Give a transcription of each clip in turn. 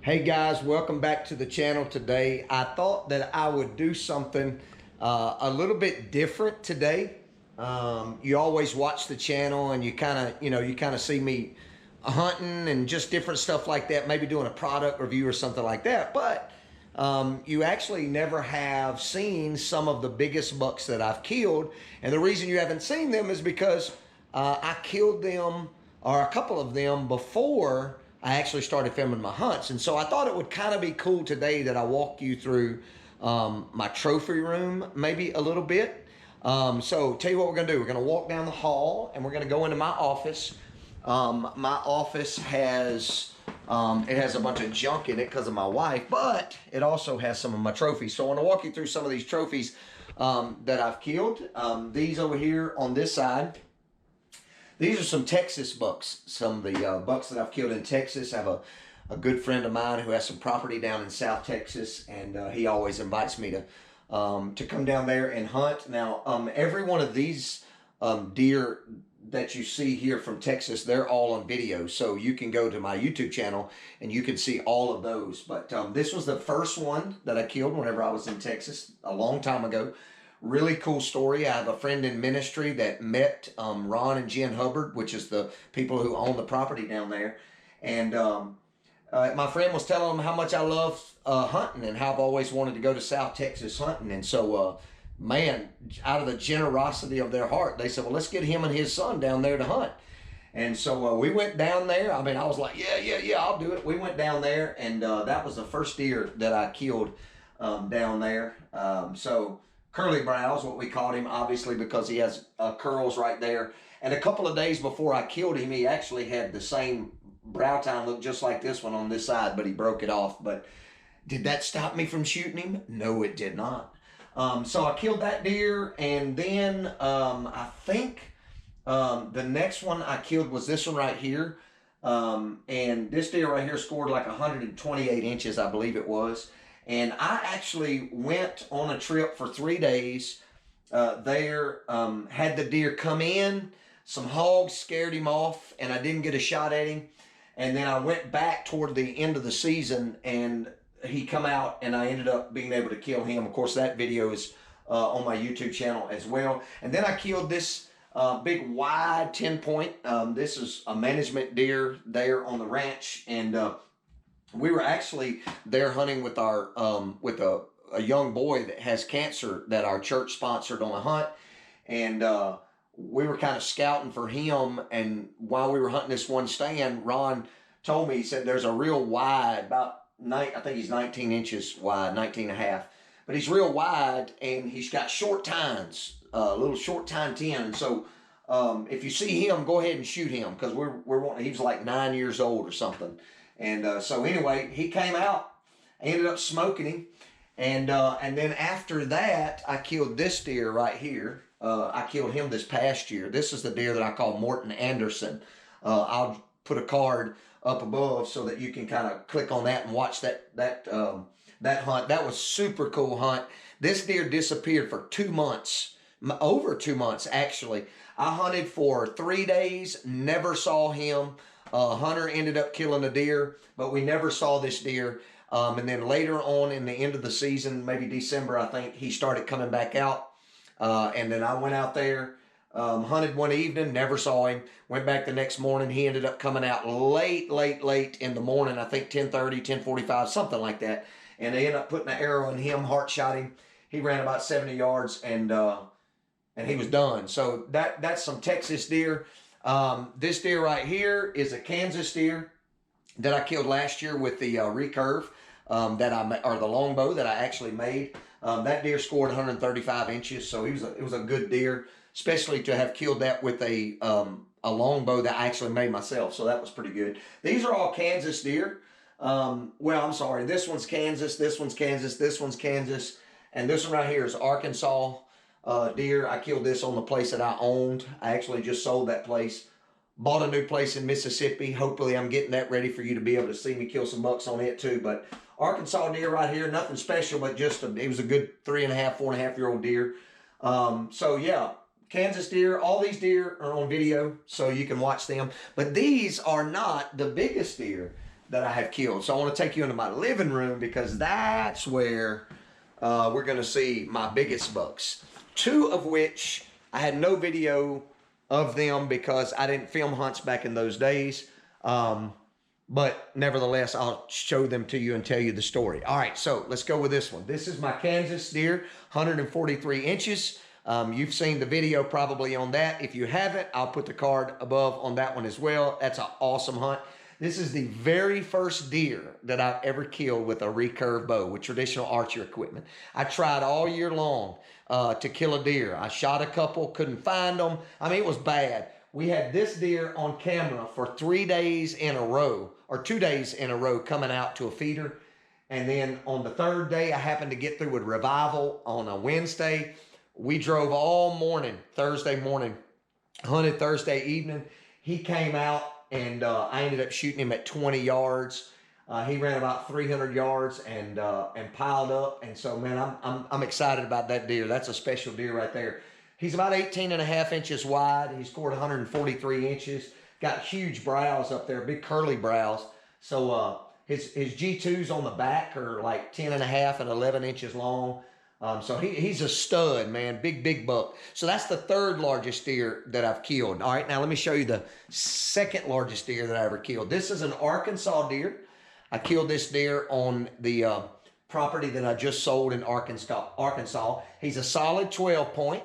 Hey guys, welcome back to the channel today. I thought that I would do something a little bit different today. You always watch the channel and you kind of see me hunting and just different stuff like that, maybe doing a product review or something like that. But you actually never have seen some of the biggest bucks that I've killed. And the reason you haven't seen them is because I killed them, or a couple of them, before I actually started filming my hunts. And so I thought it would kind of be cool today that I walk you through my trophy room maybe a little bit. So tell you what we're gonna do. We're gonna walk down the hall and we're gonna go into my office. My office has it has a bunch of junk in it because of my wife, but it also has some of my trophies. So I want to walk you through some of these trophies that I've killed. These over here on this side, these are some Texas bucks, some of the bucks that I've killed in Texas. I have a good friend of mine who has some property down in South Texas, and he always invites me to come down there and hunt. Now, every one of these deer that you see here from Texas, they're all on video, so you can go to my YouTube channel and you can see all of those. But this was the first one that I killed whenever I was in Texas a long time ago. Really cool story. I have a friend in ministry that met Ron and Jen Hubbard, which is the people who own the property down there. And my friend was telling them how much I love hunting and how I've always wanted to go to South Texas hunting. And so, man, out of the generosity of their heart, they said, well, let's get him and his son down there to hunt. And so we went down there. I mean, I was like, yeah, I'll do it. We went down there, and that was the first deer that I killed down there. So Curly Brows, what we called him, obviously, because he has curls right there. And a couple of days before I killed him, he actually had the same brow tine look just like this one on this side, but he broke it off. But did that stop me from shooting him? No, it did not. So I killed that deer, and then I think the next one I killed was this one right here. And this deer right here scored like 128 inches, I believe it was. And I actually went on a trip for 3 days there, had the deer come in, some hogs scared him off, and I didn't get a shot at him. And then I went back toward the end of the season, and he come out, and I ended up being able to kill him. Of course, that video is on my YouTube channel as well. And then I killed this big wide 10-point. This is a management deer there on the ranch, and we were actually there hunting with our with a young boy that has cancer that our church sponsored on a hunt, and we were kind of scouting for him. And while we were hunting this one stand, Ron told me, he said there's a real wide, about I think he's 19 inches wide, 19 and a half, but he's real wide, and he's got short tines, little short tine 10. And so if you see him, go ahead and shoot him, because we're wanting, he was like 9 years old or something. And so anyway, he came out, I ended up smoking him. And then after that, I killed this deer right here. I killed him this past year. This is the deer that I call Morton Anderson. I'll put a card up above so that you can kind of click on that and watch that hunt. That was super cool hunt. This deer disappeared for 2 months, over 2 months actually. I hunted for 3 days, never saw him. Hunter ended up killing a deer, but we never saw this deer. And then later on in the end of the season, maybe December, I think, he started coming back out. And then I went out there, hunted one evening, never saw him. Went back the next morning. He ended up coming out late in the morning, I think 10:30, 10:45, something like that. And they ended up putting an arrow in him, heart shot him. He ran about 70 yards, and he was done. So that's some Texas deer. This deer right here is a Kansas deer that I killed last year with the recurve or the longbow that I actually made. That deer scored 135 inches, so it was a good deer, especially to have killed that with a longbow that I actually made myself. So that was pretty good. These are all Kansas deer. Well, I'm sorry. This one's Kansas. This one's Kansas. This one's Kansas, and this one right here is Arkansas deer. I killed this on the place that I owned. I actually just sold that place, bought a new place in Mississippi. Hopefully I'm getting that ready for you to be able to see me kill some bucks on it too. But Arkansas deer right here, nothing special, but just it was a good 3.5, 4.5-year-old deer. So yeah, Kansas deer, all these deer are on video, so you can watch them. But these are not the biggest deer that I have killed. So I want to take you into my living room because that's where we're going to see my biggest bucks. Two of which I had no video of them because I didn't film hunts back in those days. But nevertheless, I'll show them to you and tell you the story. All right, so let's go with this one. This is my Kansas deer, 143 inches. You've seen the video probably on that. If you haven't, I'll put the card above on that one as well. That's an awesome hunt. This is the very first deer that I've ever killed with a recurve bow, with traditional archery equipment. I tried all year long to kill a deer. I shot a couple, couldn't find them. I mean, it was bad. We had this deer on camera for 3 days in a row, or 2 days in a row, coming out to a feeder. And then on the third day, I happened to get through with Revival on a Wednesday. We drove all morning, Thursday morning, hunted Thursday evening. He came out and I ended up shooting him at 20 yards. He ran about 300 yards and piled up. And so, man, I'm excited about that deer. That's a special deer right there. He's about 18 and a half inches wide. He scored 143 inches. Got huge brows up there, big curly brows. So his G2s on the back are like 10 and a half and 11 inches long. So he's a stud, man. Big buck. So that's the third largest deer that I've killed. All right, now let me show you the second largest deer that I ever killed. This is an Arkansas deer. I killed this deer on the property that I just sold in Arkansas. He's a solid 12 point.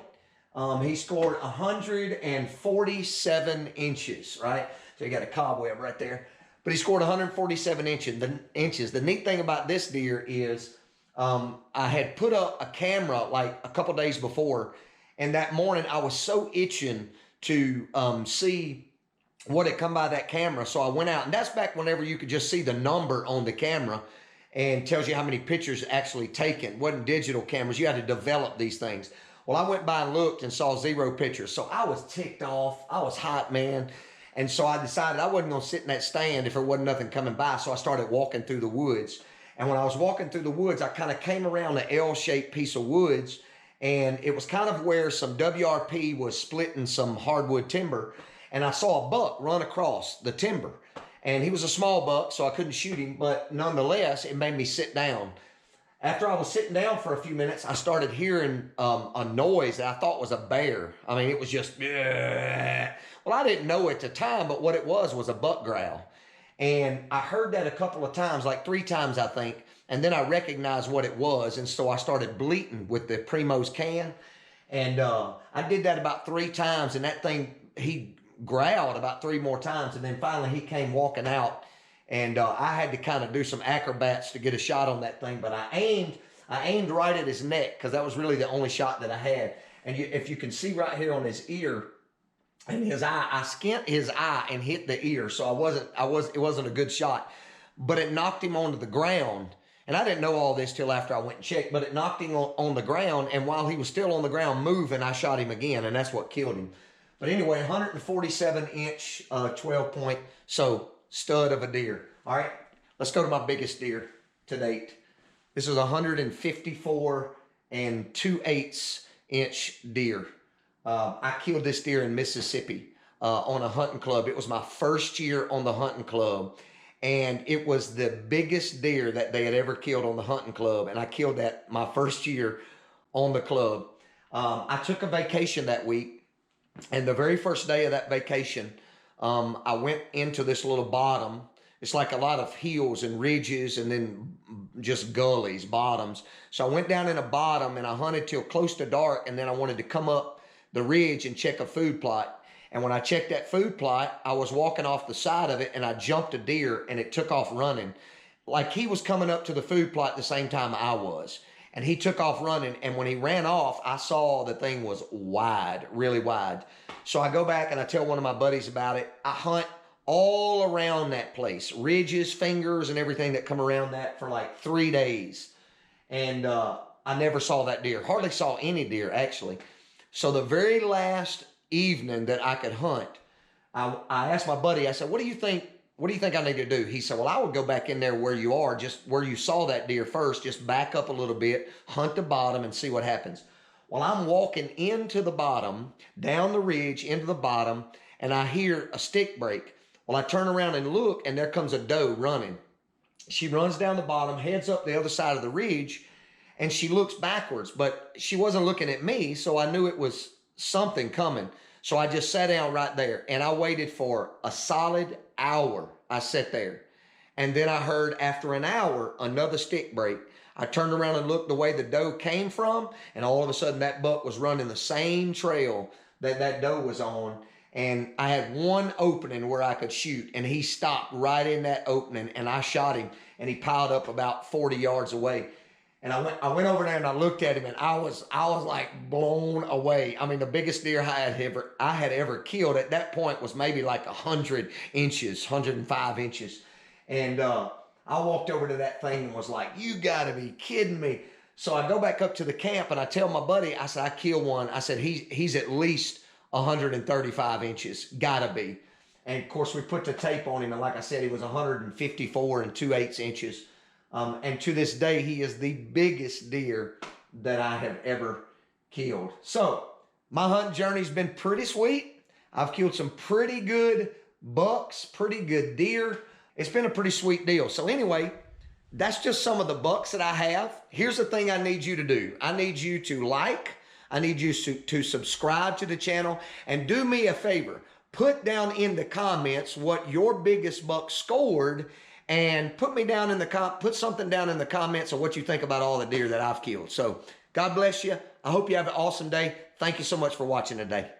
He scored 147 inches, right? So you got a cobweb right there. But he scored 147 inches. The neat thing about this deer is I had put up a camera like a couple days before, and that morning I was so itching to see what had come by that camera. So I went out, and that's back whenever you could just see the number on the camera and tells you how many pictures actually taken. It wasn't digital cameras. You had to develop these things. Well, I went by and looked and saw 0 pictures. So I was ticked off. I was hot, man. And so I decided I wasn't going to sit in that stand if there wasn't nothing coming by. So I started walking through the woods. And when I was walking through the woods, I kind of came around an L-shaped piece of woods. And it was kind of where some WRP was splitting some hardwood timber. And I saw a buck run across the timber. And he was a small buck, so I couldn't shoot him. But nonetheless, it made me sit down. After I was sitting down for a few minutes, I started hearing a noise that I thought was a bear. I mean, it was just, bleh. Well, I didn't know at the time, but what it was a buck growl. And I heard that a couple of times, like 3 times, I think. And then I recognized what it was. And so I started bleating with the Primos can. And I did that about 3 times. And that thing, he growled about 3 more times. And then finally he came walking out. And I had to kind of do some acrobats to get a shot on that thing. But I aimed right at his neck because that was really the only shot that I had. And if you can see right here on his ear and his eye, I skint his eye and hit the ear. So it wasn't a good shot. But it knocked him onto the ground. And I didn't know all this till after I went and checked. But it knocked him on the ground. And while he was still on the ground moving, I shot him again. And that's what killed him. But anyway, 147 inch 12 point. So stud of a deer. All right, let's go to my biggest deer to date. This is 154 and 2/8 inch deer. I killed this deer in Mississippi on a hunting club. It was my first year on the hunting club, and it was the biggest deer that they had ever killed on the hunting club, and I killed that my first year on the club. I took a vacation that week, and the very first day of that vacation, I went into this little bottom. It's like a lot of hills and ridges and then just gullies, bottoms. So I went down in a bottom and I hunted till close to dark, and then I wanted to come up the ridge and check a food plot. And when I checked that food plot, I was walking off the side of it and I jumped a deer and it took off running. Like he was coming up to the food plot the same time I was. And he took off running, and when he ran off, I saw the thing was wide, really wide. So I go back and I tell one of my buddies about it. I hunt all around that place, ridges, fingers, and everything that come around that for like 3 days. And I never saw that deer, hardly saw any deer actually. So the very last evening that I could hunt, I asked my buddy, I said, what do you think I need to do? He said, well, I would go back in there where you are, just where you saw that deer first, just back up a little bit, hunt the bottom and see what happens. Well, I'm walking into the bottom, down the ridge, into the bottom, and I hear a stick break. Well, I turn around and look, and there comes a doe running. She runs down the bottom, heads up the other side of the ridge, and she looks backwards, but she wasn't looking at me, so I knew it was something coming. So I just sat down right there, and I waited for a solid hour. I sat there. And then I heard, after an hour, another stick break. I turned around and looked the way the doe came from, and all of a sudden that buck was running the same trail that that doe was on. And I had one opening where I could shoot, and he stopped right in that opening, and I shot him, and he piled up about 40 yards away. And I went over there and I looked at him, and I was like blown away. I mean, the biggest deer I had ever killed at that point was maybe like 100 inches, 105 inches. And I walked over to that thing and was like, you gotta be kidding me. So I go back up to the camp and I tell my buddy, I said, I killed one. I said, he's at least 135 inches, gotta be. And of course we put the tape on him, and like I said, he was 154 and 2/8 inches. And to this day, he is the biggest deer that I have ever killed. So my hunting journey's been pretty sweet. I've killed some pretty good bucks, pretty good deer. It's been a pretty sweet deal. So anyway, that's just some of the bucks that I have. Here's the thing I need you to do. I need you to like, I need you to subscribe to the channel, and do me a favor. Put down in the comments what your biggest buck scored, and put something down in the comments of what you think about all the deer that I've killed. So God bless you. I hope you have an awesome day. Thank you so much for watching today.